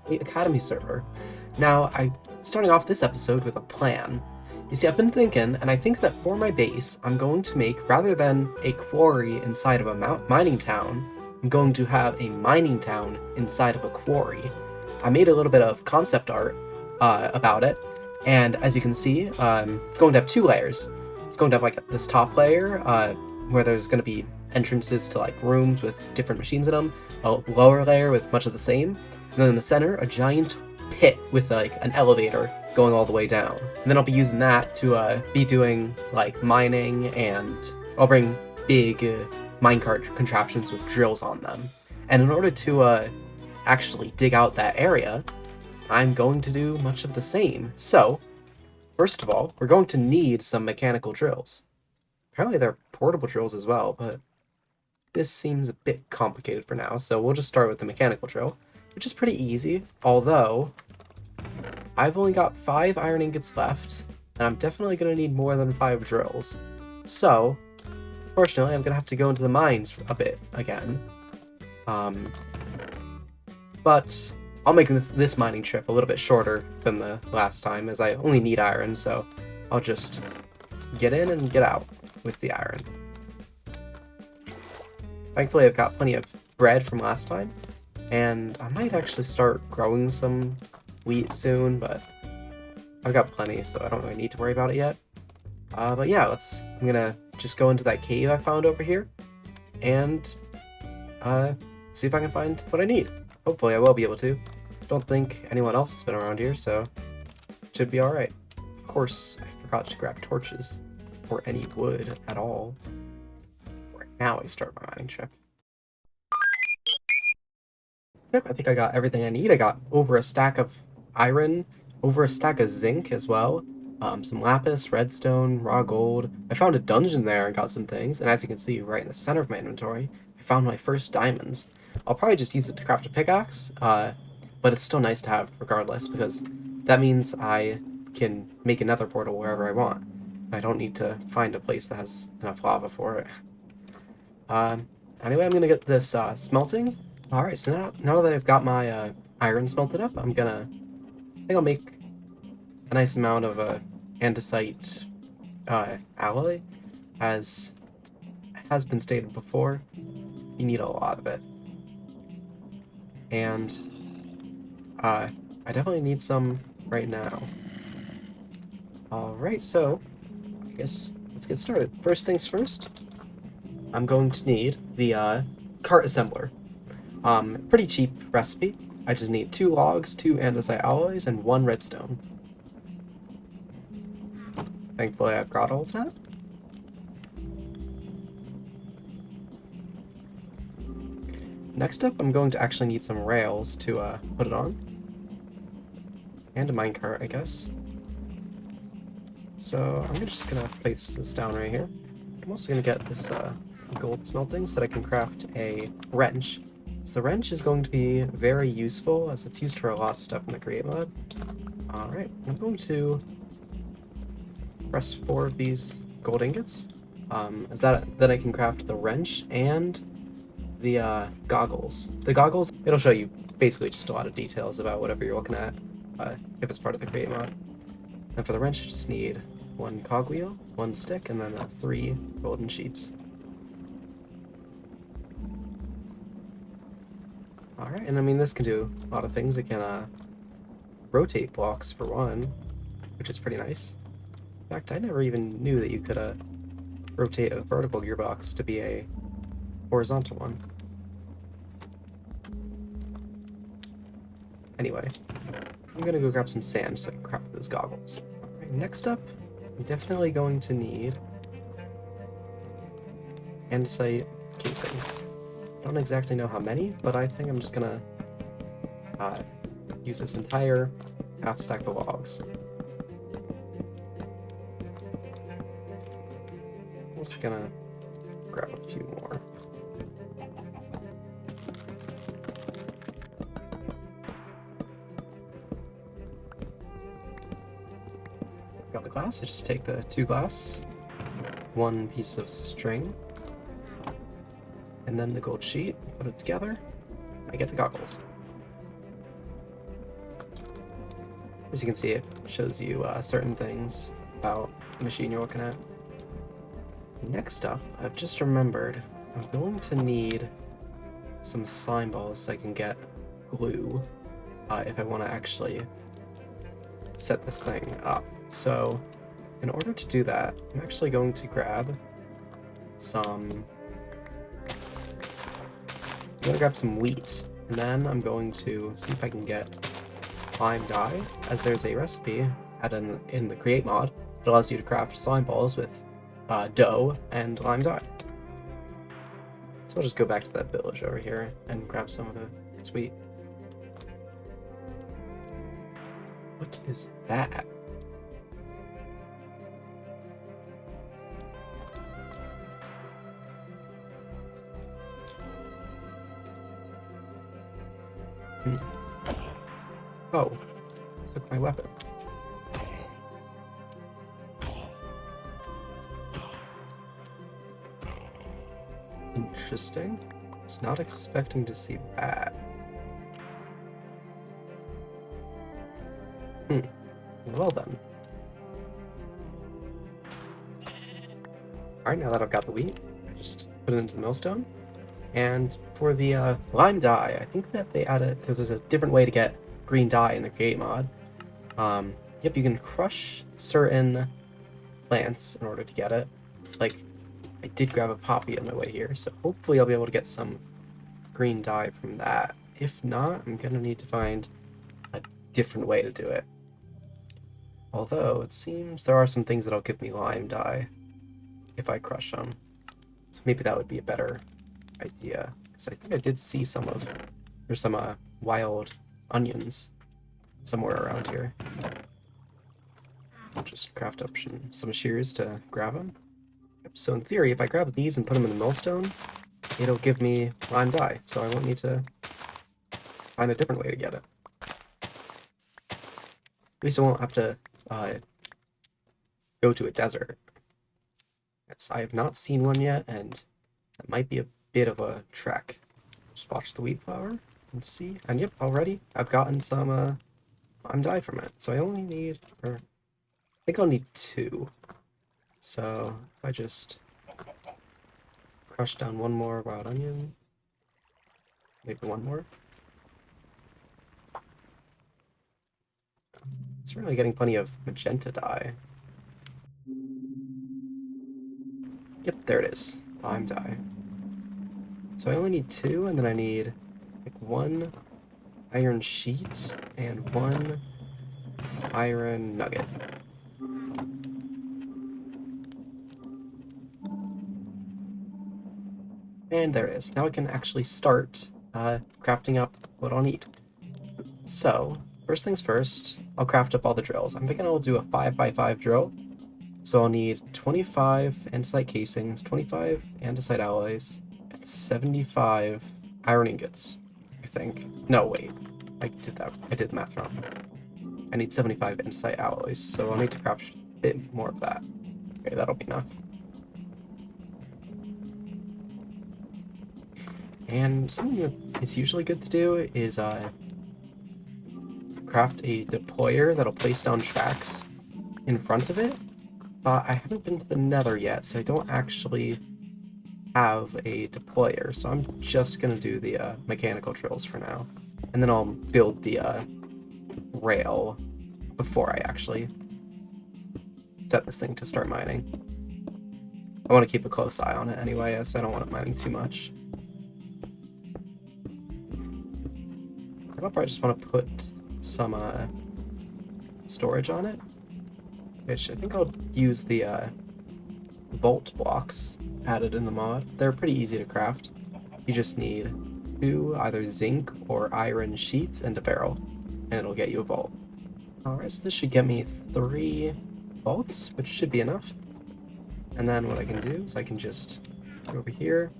the Academy server. Now, I'm starting off this episode with a plan. You see, I've been thinking, and I think that for my base, I'm going to make, rather than a quarry inside of a mining town, I'm going to have a mining town inside of a quarry. I made a little bit of concept art about it, and as you can see, it's going to have 2 layers. It's going to have like this top layer where there's going to be entrances to like rooms with different machines in them, a lower layer with much of the same, and then in the center, a giant pit with like an elevator going all the way down. And then I'll be using that to be doing like mining, and I'll bring big minecart contraptions with drills on them. And in order to actually dig out that area, I'm going to do much of the same. So, first of all, we're going to need some mechanical drills. Apparently they're portable drills as well, but this seems a bit complicated for now, so we'll just start with the mechanical drill, which is pretty easy, although I've only got 5 iron ingots left, and I'm definitely going to need more than 5 drills. So, fortunately, I'm going to have to go into the mines a bit again. But I'll make this mining trip a little bit shorter than the last time, as I only need iron, so I'll just get in and get out with the iron. Thankfully, I've got plenty of bread from last time, and I might actually start growing some wheat soon, but I've got plenty, so I don't really need to worry about it yet. But yeah, I'm gonna just go into that cave I found over here, and see if I can find what I need. Hopefully I will be able to. Don't think anyone else has been around here, so should be alright. Of course, I forgot to grab torches, or any wood at all. Right now I start my mining trip. Yep, I think I got everything I need. I got over a stack of iron, over a stack of zinc as well, some lapis, redstone, raw gold. I found a dungeon there and got some things, and as you can see right in the center of my inventory, I found my first diamonds. I'll probably just use it to craft a pickaxe, but it's still nice to have regardless, because that means I can make another portal wherever I want. I don't need to find a place that has enough lava for it. Anyway, I'm gonna get this smelting. Alright, so now that I've got my iron smelted up, I think I'll make a nice amount of andesite alloy. As has been stated before, you need a lot of it. And I definitely need some right now. Alright, so I guess let's get started. First things first, I'm going to need the cart assembler. Pretty cheap recipe. I just need 2 logs, 2 andesite alloys, and 1 redstone. Thankfully, I've got all of that. Next up, I'm going to actually need some rails to put it on. And a minecart, I guess. So I'm just gonna place this down right here. I'm also gonna get this gold smelting so that I can craft a wrench. So the wrench is going to be very useful, as it's used for a lot of stuff in the create mod. Alright, I'm going to press 4 of these gold ingots. Is that I can craft the wrench and the goggles. The goggles, it'll show you basically just a lot of details about whatever you're looking at, if it's part of the create mod. And for the wrench, you just need 1 cogwheel, 1 stick, and then 3 golden sheets. Alright, and I mean, this can do a lot of things. It can rotate blocks for one, which is pretty nice. In fact, I never even knew that you could rotate a vertical gearbox to be a horizontal one. Anyway, I'm gonna go grab some sand so I can craft those goggles. Alright, next up, I'm definitely going to need andesite casings. I don't exactly know how many, but I think I'm just gonna use this entire half stack of logs. I'm just gonna grab a few more. Got the glass, I just take the 2 glass, 1 piece of string, and then the gold sheet, put it together, I get the goggles. As you can see, it shows you certain things about the machine you're looking at. Next up, I've just remembered I'm going to need some slime balls so I can get glue if I want to actually set this thing up. So in order to do that, I'm actually going to grab some wheat, and then I'm going to see if I can get slime dye, as there's a recipe in the create mod that allows you to craft slime balls with dough and lime dye. So I'll just go back to that village over here and grab some of the sweet. What is that? Oh, took my weapon. Interesting. Was not expecting to see that. Well then. Alright, now that I've got the wheat, I just put it into the millstone. And for the lime dye, I think that they added, because there's a different way to get green dye in the create mod. Yep, you can crush certain plants in order to get it. Like, I did grab a poppy on my way here, so hopefully I'll be able to get some green dye from that. If not, I'm gonna need to find a different way to do it. Although, it seems there are some things that'll give me lime dye if I crush them. So maybe that would be a better idea. Because I think I did see some wild onions somewhere around here. I'll just craft up some shears to grab them. So in theory, if I grab these and put them in the millstone, it'll give me lime dye, so I won't need to find a different way to get it. At least I won't have to go to a desert. Yes, I have not seen one yet, and that might be a bit of a trek. Just watch the wheat flower and see. And yep, already I've gotten some lime dye from it. So I only need, I think I'll need 2. So if I just crush down one more wild onion, maybe one more. It's really getting plenty of magenta dye. Yep, there it is. Lime dye. So I only need 2, and then I need like 1 iron sheet and 1 iron nugget. And there it is. Now I can actually start crafting up what I'll need. So, first things first, I'll craft up all the drills. I'm thinking I'll do a 5x5 drill. So I'll need 25 andesite casings, 25 andesite alloys, and 75 iron ingots, I think. No, wait. I did the math wrong. I need 75 andesite alloys, so I'll need to craft a bit more of that. Okay, that'll be enough. And something that is usually good to do is craft a deployer that'll place down tracks in front of it. But I haven't been to the Nether yet, so I don't actually have a deployer. So I'm just gonna do the mechanical drills for now, and then I'll build the rail before I actually set this thing to start mining. I want to keep a close eye on it anyway, as I don't want it mining too much. I'll probably just want to put some storage on it, which I think I'll use the vault blocks added in the mod. They're pretty easy to craft. You just need 2 either zinc or iron sheets and a barrel, and it'll get you a vault. Alright, so this should get me 3 vaults, which should be enough. And then what I can do is I can just go over here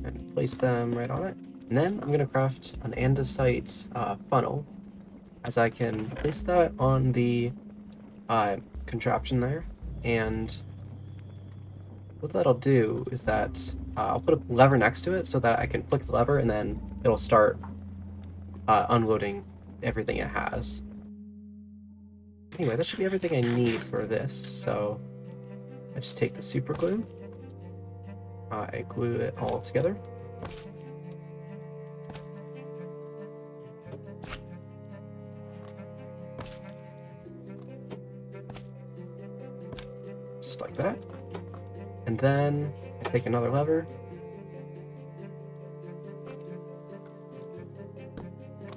and place them right on it. And then I'm going to craft an andesite funnel, as I can place that on the contraption there. And what that'll do is that I'll put a lever next to it so that I can flick the lever and then it'll start unloading everything it has. Anyway, that should be everything I need for this, so I just take the super glue, I glue it all together. Just like that. And then I take another lever,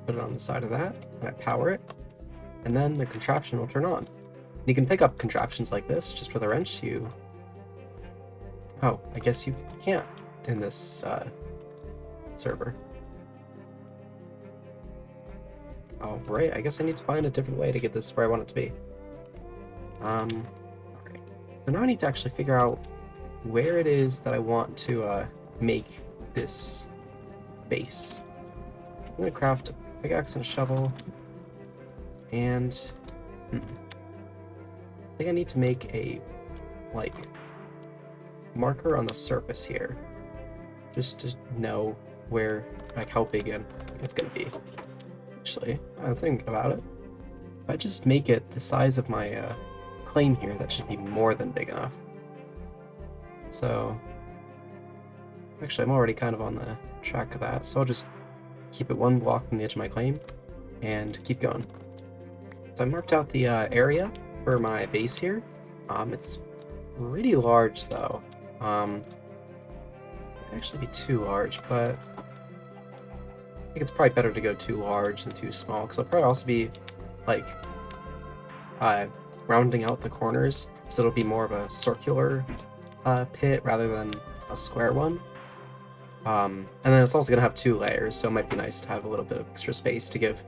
put it on the side of that, and I power it, and then the contraption will turn on. You can pick up contraptions like this just with a wrench. Oh, I guess you can't in this server. Oh, right, I guess I need to find a different way to get this where I want it to be. Alright. So now I need to actually figure out where it is that I want to make this base. I'm gonna craft a pickaxe and a shovel, and I think I need to make a, like, marker on the surface here, just to know where, like, how big it's gonna be. Actually, I'm thinking about it. If I just make it the size of my claim here, that should be more than big enough. So, actually, I'm already kind of on the track of that, so I'll just keep it one block from the edge of my claim and keep going. So I marked out the area for my base here. It's pretty large though. Might actually be too large, but I think it's probably better to go too large than too small, because I'll probably also be like rounding out the corners, so it'll be more of a circular pit rather than a square one. And then it's also going to have 2 layers, so it might be nice to have a little bit of extra space to give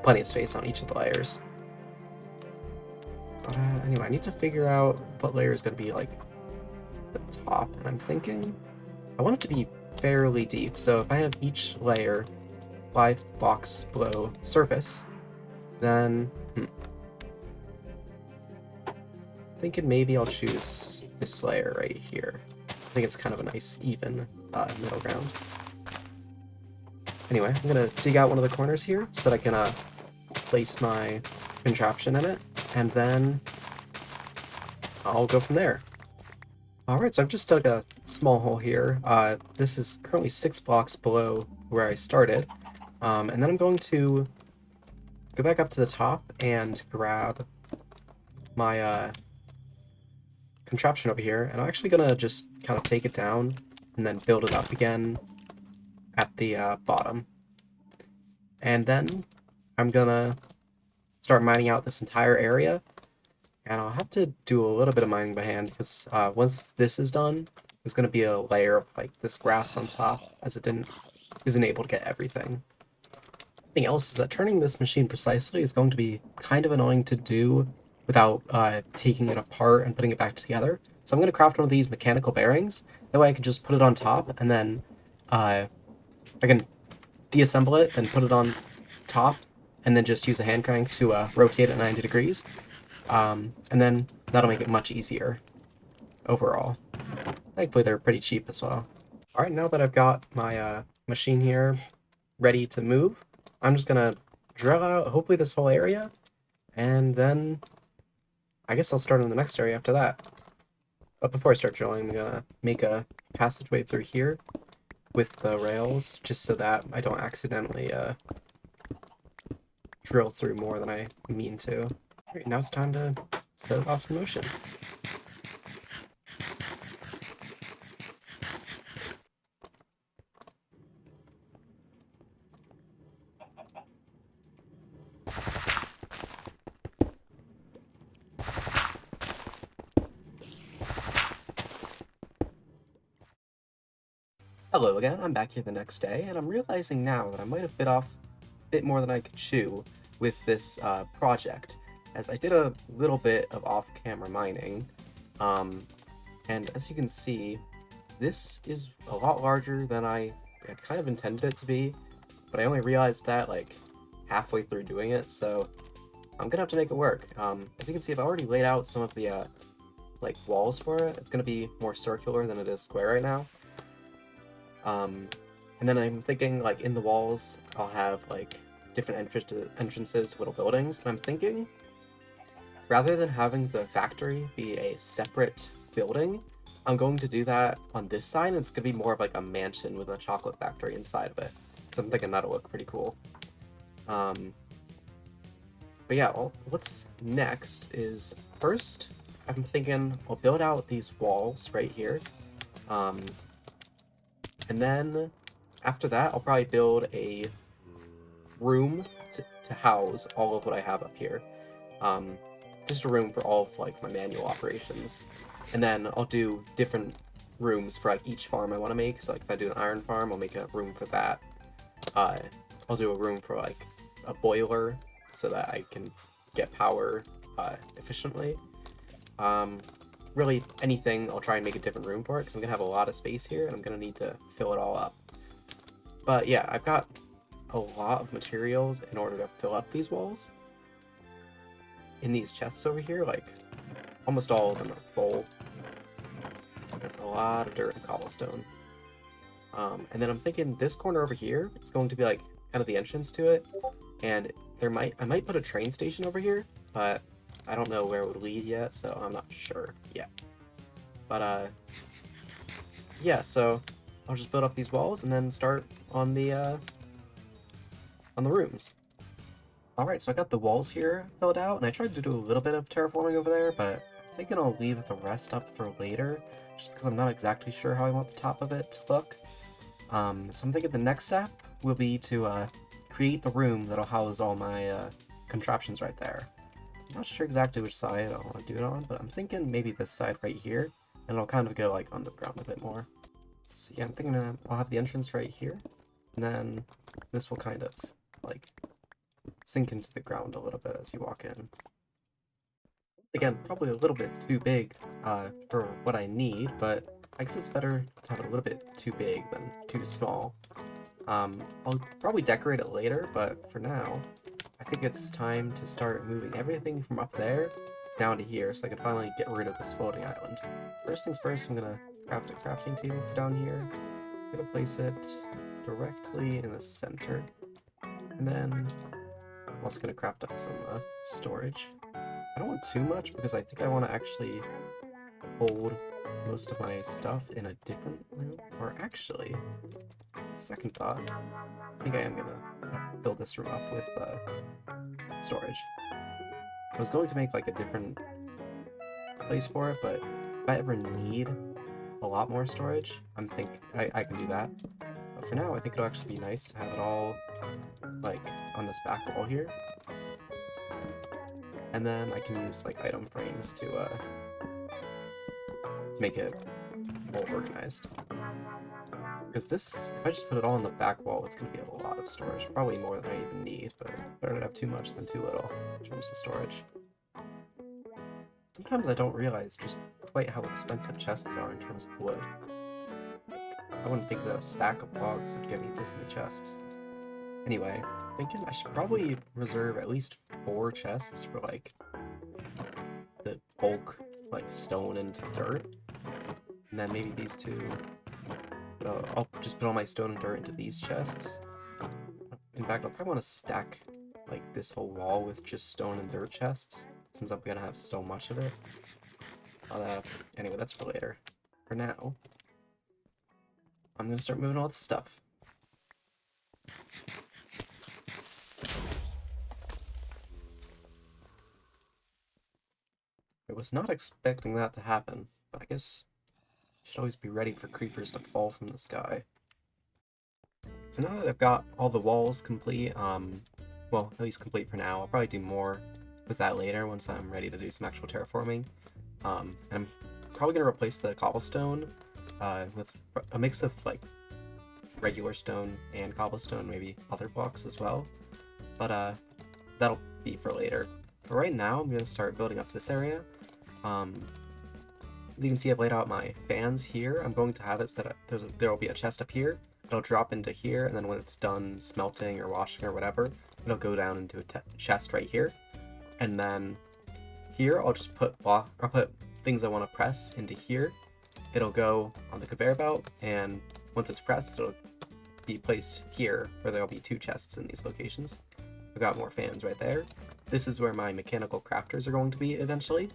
plenty of space on each of the layers. But anyway, I need to figure out what layer is going to be like the top, and I'm thinking I want it to be fairly deep, so if I have each layer 5 blocks below surface, then thinking maybe I'll choose this layer right here. I think it's kind of a nice even middle ground. Anyway, I'm gonna dig out one of the corners here so that I can place my contraption in it, and then I'll go from there. Alright, so I've just dug a small hole here. This is currently 6 blocks below where I started, and then I'm going to go back up to the top and grab my contraption over here, and I'm actually gonna just kind of take it down and then build it up again at the bottom. And then I'm gonna start mining out this entire area, and I'll have to do a little bit of mining by hand, because once this is done, there's gonna be a layer of like this grass on top, as it isn't able to get everything. Something else is that turning this machine precisely is going to be kind of annoying to do without taking it apart and putting it back together. So I'm going to craft one of these mechanical bearings. That way I can just put it on top, and then I can deassemble it, then put it on top, and then just use a hand crank to rotate it 90 degrees. And then that'll make it much easier overall. Thankfully they're pretty cheap as well. Alright, now that I've got my machine here ready to move, I'm just going to drill out hopefully this whole area, and then I guess I'll start on the next area after that. But before I start drilling, I'm gonna make a passageway through here with the rails, just so that I don't accidentally drill through more than I mean to. Alright, now it's time to set it off in motion. Hello again, I'm back here the next day, and I'm realizing now that I might have bit off a bit more than I could chew with this project, as I did a little bit of off-camera mining, and as you can see, this is a lot larger than I had kind of intended it to be, but I only realized that like halfway through doing it, so I'm gonna have to make it work. As you can see, I've already laid out some of the like walls for it. It's gonna be more circular than it is square right now. And then I'm thinking, like, in the walls, I'll have, like, different entrances to little buildings. And I'm thinking rather than having the factory be a separate building, I'm going to do that on this side, and it's going to be more of like a mansion with a chocolate factory inside of it. So I'm thinking that'll look pretty cool. But yeah, well, what's next is, first, I'm thinking I'll build out these walls right here. And then after that, I'll probably build a room to house all of what I have up here. Just a room for all of like my manual operations. And then I'll do different rooms for like each farm I want to make. So like if I do an iron farm, I'll make a room for that. I'll do a room for like a boiler so that I can get power efficiently. Really anything, I'll try and make a different room for it because I'm gonna have a lot of space here and I'm gonna need to fill it all up. But yeah, I've got a lot of materials in order to fill up these walls. In these chests over here, like almost all of them are full. That's a lot of dirt and cobblestone. And then I'm thinking this corner over here is going to be like kind of the entrance to it, and I might put a train station over here, but I don't know where it would lead yet, so I'm not sure yet. But yeah, so I'll just build up these walls and then start on the rooms. Alright, so I got the walls here filled out, and I tried to do a little bit of terraforming over there, but I'm thinking I'll leave the rest up for later, just because I'm not exactly sure how I want the top of it to look. So I'm thinking the next step will be to create the room that'll house all my contraptions right there. I'm not sure exactly which side I want to do it on, but I'm thinking maybe this side right here, and it'll kind of go like underground a bit more. So yeah, I'm thinking I'll have the entrance right here, and then this will kind of like sink into the ground a little bit as you walk in. Again, probably a little bit too big for what I need, but I guess it's better to have it a little bit too big than too small. I'll probably decorate it later, but for now, I think it's time to start moving everything from up there down to here so I can finally get rid of this floating island. First things first, I'm gonna craft a crafting table for down here. I'm gonna place it directly in the center, and then I'm also gonna craft up some storage. I don't want too much because I think I want to actually hold most of my stuff in a different room. Or actually, second thought, I think I am gonna fill this room up with storage. I was going to make like a different place for it, but if I ever need a lot more storage, I can do that. But for now, I think it'll actually be nice to have it all like on this back wall here. And then I can use like item frames to make it more organized. Because this, if I just put it all on the back wall, it's going to be a lot of storage. Probably more than I even need, but better to have too much than too little in terms of storage. Sometimes I don't realize just quite how expensive chests are in terms of wood. I wouldn't think that a stack of logs would give me this many chests. Anyway, thinking I should probably reserve at least 4 chests for like the bulk, like stone and dirt, and then maybe these 2. But I'll just put all my stone and dirt into these chests. In fact, I'll probably want to stack like this whole wall with just stone and dirt chests, since I'm gonna have so much of it. Anyway, that's for later. For now, I'm gonna start moving all this stuff. I was not expecting that to happen, but I guess I should always be ready for creepers to fall from the sky. So now that I've got all the walls complete, well, at least complete for now, I'll probably do more with that later once I'm ready to do some actual terraforming. And I'm probably going to replace the cobblestone with a mix of like regular stone and cobblestone, maybe other blocks as well. But that'll be for later. But right now, I'm going to start building up this area. As you can see, I've laid out my fans here. I'm going to have it set up, there will be a chest up here. It'll drop into here, and then when it's done smelting or washing or whatever, it'll go down into a chest right here. And then here, I'll just put things I want to press into here. It'll go on the conveyor belt, and once it's pressed, it'll be placed here, where there'll be 2 chests in these locations. I've got more fans right there. this is where my mechanical crafters are going to be eventually.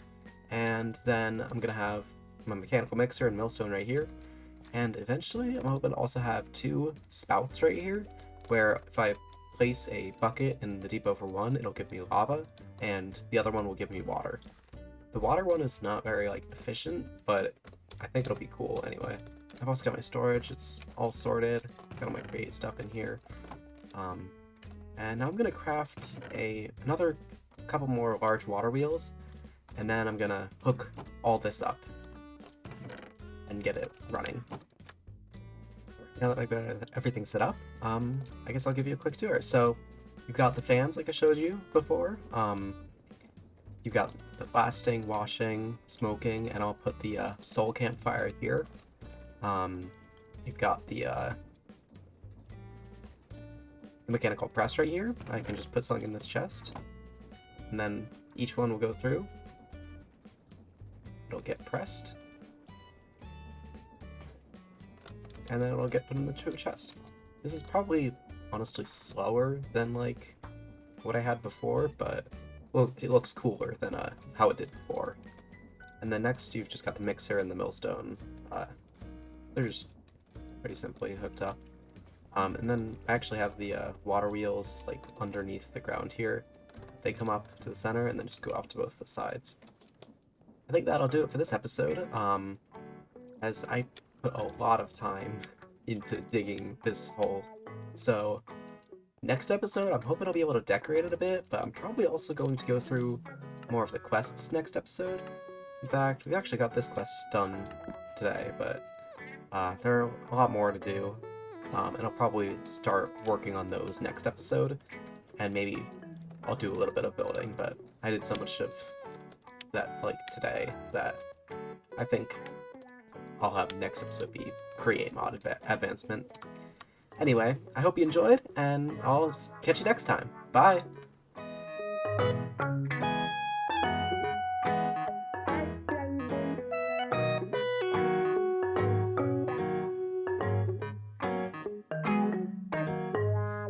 And then I'm going to have my mechanical mixer and millstone right here. And eventually I'm hoping to also have 2 spouts right here, where if I place a bucket in the depot for one, it'll give me lava, and the other one will give me water. The water one is not very efficient, but I think it'll be cool anyway. I've also got my storage, it's all sorted, got all my create stuff in here. And now I'm gonna craft another couple more large water wheels, and then I'm gonna hook all this up and get it running. Now that I've got everything set up, I guess I'll give you a quick tour. So you've got the fans like I showed you before. You've got the blasting, washing, smoking, and I'll put the soul campfire here. You've got the mechanical press right here. I can just put something in this chest, and then each one will go through. It'll get pressed, and then it'll get put in the chest. This is probably honestly slower than what I had before, but well, it looks cooler than how it did before. And then next you've just got the mixer and the millstone. They're just pretty simply hooked up. And then I actually have the water wheels underneath the ground here. They come up to the center and then just go up to both the sides. I think that'll do it for this episode, as I put a lot of time into digging this hole. So next episode, I'm hoping I'll be able to decorate it a bit, but I'm probably also going to go through more of the quests next episode. In fact, we actually got this quest done today, but there are a lot more to do, and I'll probably start working on those next episode, and maybe I'll do a little bit of building, but I did so much of that today that I think I'll have next episode be create mod advancement. Anyway, I hope you enjoyed, and I'll catch you next time. Bye!